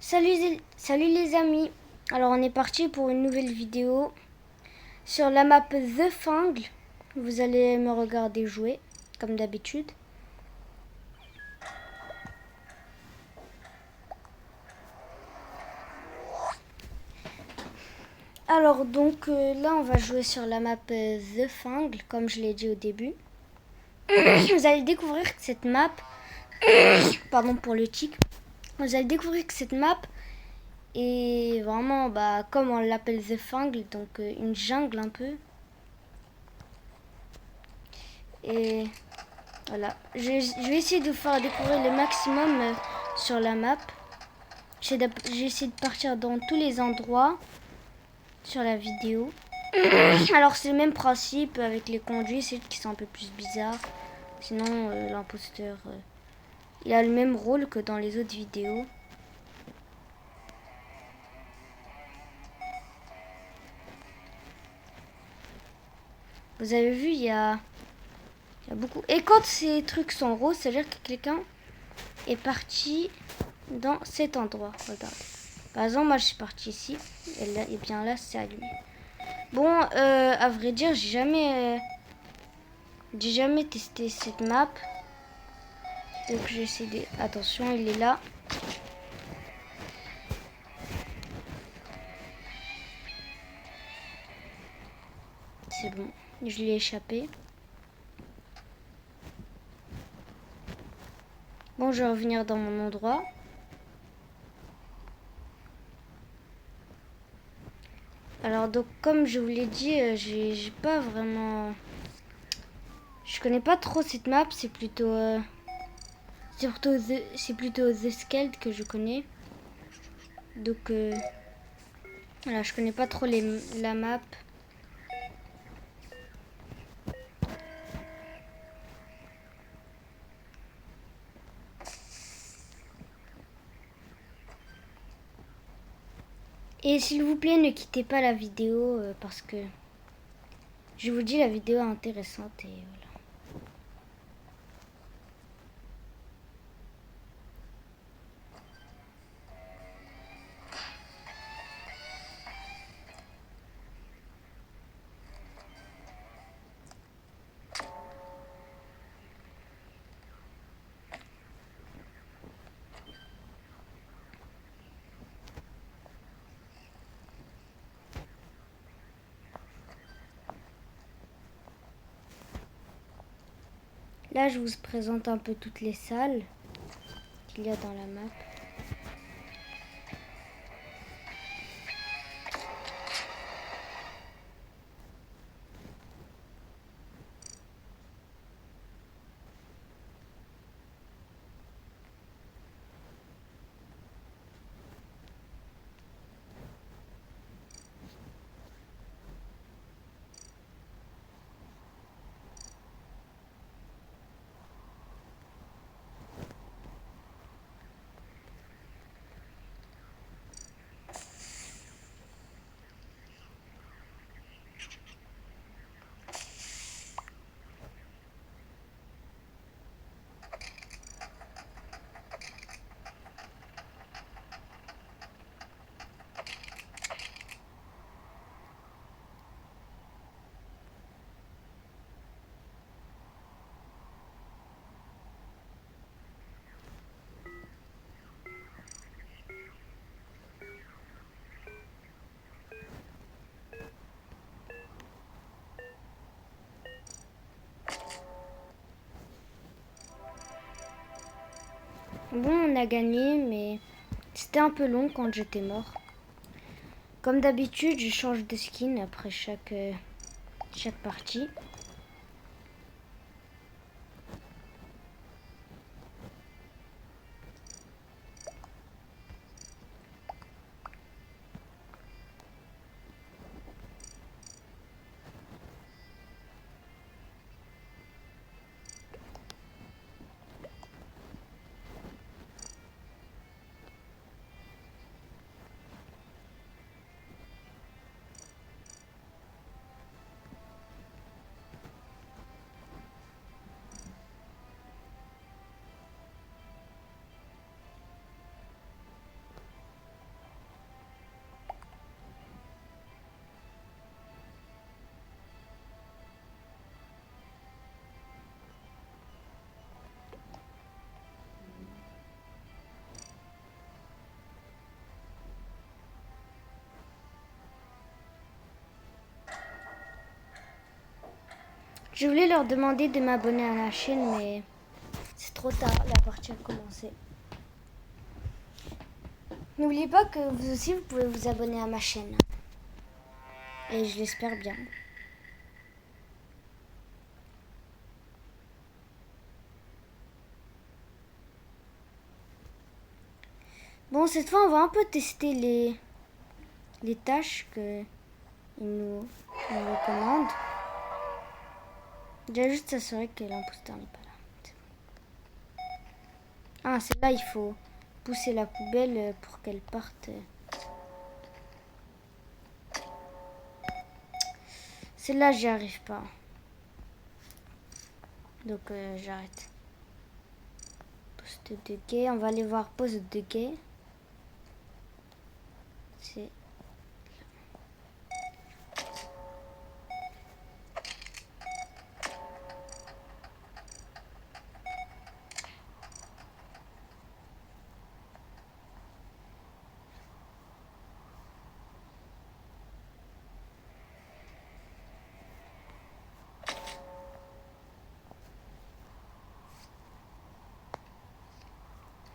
Salut les amis. Alors on est parti pour une nouvelle vidéo sur la map The Fungle. Vous allez me regarder jouer comme d'habitude. Alors donc là on va jouer sur la map The Fungle comme je l'ai dit au début. Vous allez découvrir que cette map pardon pour le tic. Vous allez découvrir que cette map est vraiment comme on l'appelle The Fungle, donc une jungle un peu. Et voilà, je vais essayer de vous faire découvrir le maximum sur la map. J'ai essayé de partir dans tous les endroits sur la vidéo. Alors c'est le même principe avec les conduits, c'est qui sont un peu plus bizarres. Sinon l'imposteur, il a le même rôle que dans les autres vidéos. Vous avez vu, il y a beaucoup. Et quand ces trucs sont roses, c'est-à-dire que quelqu'un est parti dans cet endroit. Regardez. Par exemple, moi je suis parti ici. Et bien là, c'est allumé. Bon, à vrai dire, j'ai jamais testé cette map. Donc j'ai essayé de... Attention, il est là. C'est bon, je l'ai échappé. Bon, je vais revenir dans mon endroit. Alors donc, comme je vous l'ai dit, j'ai pas vraiment... Je connais pas trop cette map, c'est plutôt... c'est plutôt The Skeld que je connais. Donc, voilà, je connais pas trop la map. Et s'il vous plaît, ne quittez pas la vidéo parce que je vous dis la vidéo est intéressante et voilà. Là, je vous présente un peu toutes les salles qu'il y a dans la map. Bon, on a gagné, mais c'était un peu long quand j'étais mort. Comme d'habitude, je change de skin après chaque partie. Je voulais leur demander de m'abonner à la chaîne, mais c'est trop tard, la partie a commencé. N'oubliez pas que vous aussi, vous pouvez vous abonner à ma chaîne. Et je l'espère bien. Bon, cette fois, on va un peu tester les tâches qu'ils nous recommandent. Déjà juste s'assurer que l'imposteur n'est pas là. Ah, celle-là, il faut pousser la poubelle pour qu'elle parte. Celle-là, j'y arrive pas. Donc, j'arrête. Poste de gay. On va aller voir poste de gay. C'est...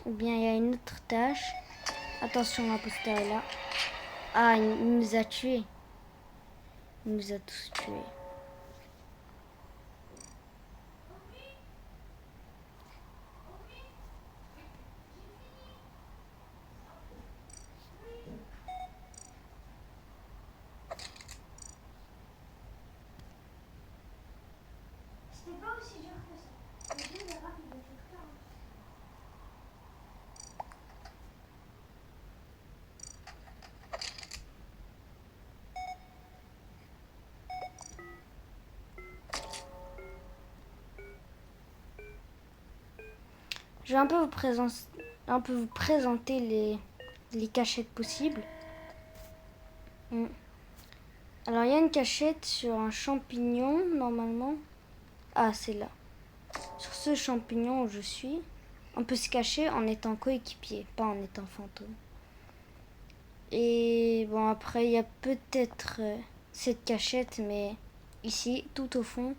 Ou bien il y a une autre tâche. Attention, l'imposteur est là. Ah, il nous a tués. Il nous a tous tués. C'était pas aussi dur que ça. Le jeu est rapide, donc je peux. Je vais un peu vous présenter les cachettes possibles. Alors, il y a une cachette sur un champignon, normalement. Ah, c'est là. Sur ce champignon où je suis, on peut se cacher en étant coéquipier, pas en étant fantôme. Et bon, après, il y a peut-être cette cachette, mais ici, tout au fond.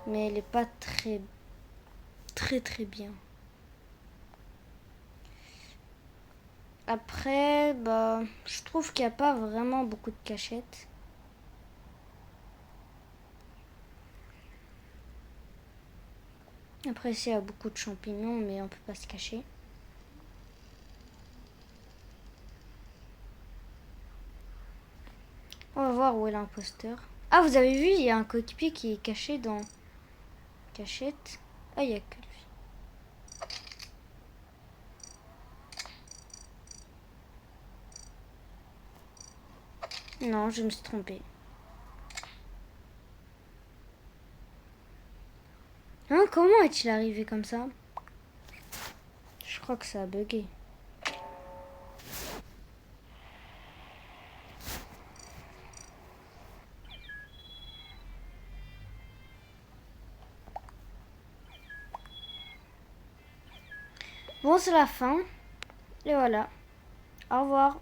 Mais elle n'est pas très bien. Après, bah, je trouve qu'il n'y a pas vraiment beaucoup de cachettes. Après, ici, il y a beaucoup de champignons, mais on peut pas se cacher. On va voir où est l'imposteur. Ah, vous avez vu, il y a un coéquipier qui est caché dans cachette. Ah, il y a que lui. Non, je me suis trompée. Hein, comment est-il arrivé comme ça? Je crois que ça a bugué. Bon, c'est la fin. Et voilà. Au revoir.